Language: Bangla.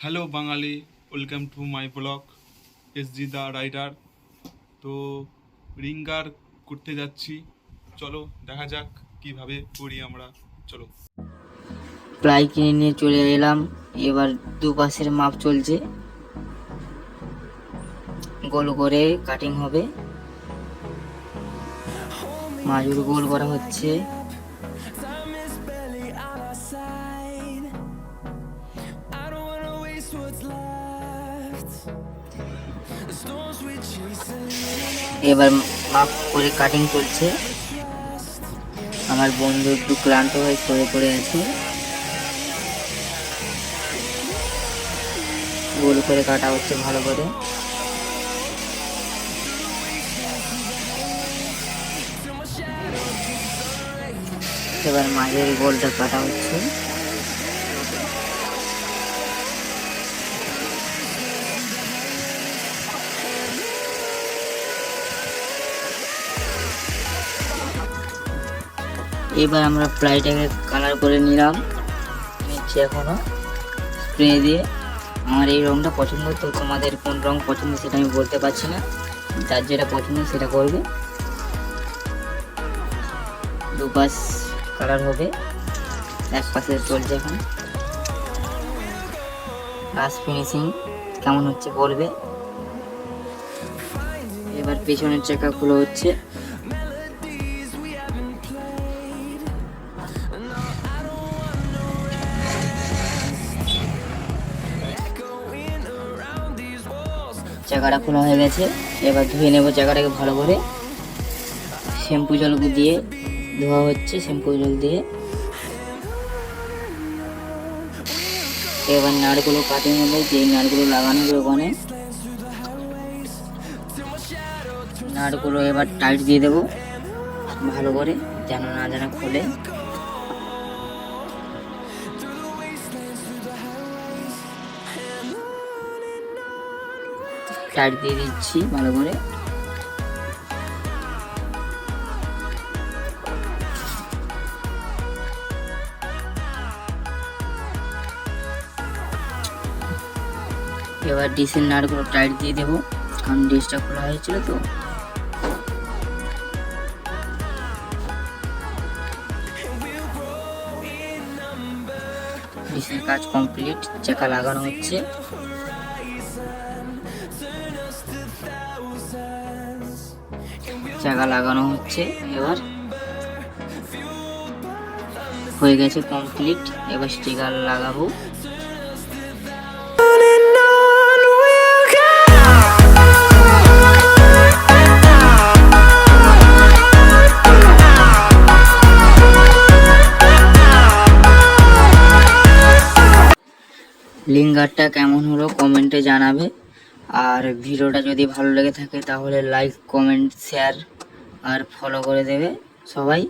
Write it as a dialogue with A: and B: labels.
A: Hello Bangali, welcome to my blog the rider. তো রিঙ্গার করতে যাচ্ছি, চলো দেখা যাক কিভাবে করি আমরা। চলো।
B: প্লাই কিনে নিয়ে চলে এলাম। এবার দুপাশের মাপ চলছে, গোল করে কাটিং হবে, মাজুর গোল করা হচ্ছে। এবার মাপ করে কাটিং চলছে। আমার বন্ধু একটু ক্লান্ত হয়ে সরে পড়ে আছে। গোল করে কাটা হচ্ছে ভালো করে। এবার মাঝের গোলটা কাটা হচ্ছে। এবার আমরা প্লাইটাকে কালার করে নিলাম, নিচ্ছি এখনো স্প্রে দিয়ে। আমার এই রংটা পছন্দ, তো তোমাদের কোন রং পছন্দ সেটা আমি বলতে পারছি না, যার যেটা পছন্দ সেটা করবে। দুপাশ কালার হবে, এক পাশে চলছে এখন। লাস্ট ফিনিশিং কেমন হচ্ছে বলবে। এবার পেছনের চাকা খুলে হচ্ছে। চাকাটা খোলা হয়ে গেছে, এবার ধুয়ে নেব চাকাটাকে ভালো করে। শ্যাম্পু জল দিয়ে ধোয়া হচ্ছে, শ্যাম্পু জল দিয়ে। এবার নাটগুলো কাটিং হবে, যে নাটগুলো লাগানো হবে ওখানে নাটগুলো এবার টাইট দিয়ে দেবো ভালো করে, যেন না খুলে। টাইট দিয়ে দিচ্ছি ভালো করে। এবার ডিসের নাটগুলো টাইট দিয়ে দেবো, কারণ ডিসটা খোলা হয়েছিল তো। ডিসের কাজ কমপ্লিট, চাকা লাগানো হচ্ছে। চাকা লাগানো হচ্ছে, এবার হয়ে গেছে কমপ্লিট। এবার স্টিকার লাগাবো। লিঙ্গারটা কেমন হলো কমেন্টে জানাবে। আর ভিডিওটা যদি ভালো লেগে থাকে তাহলে লাইক, কমেন্ট, শেয়ার আর ফলো করে দেবে সবাই।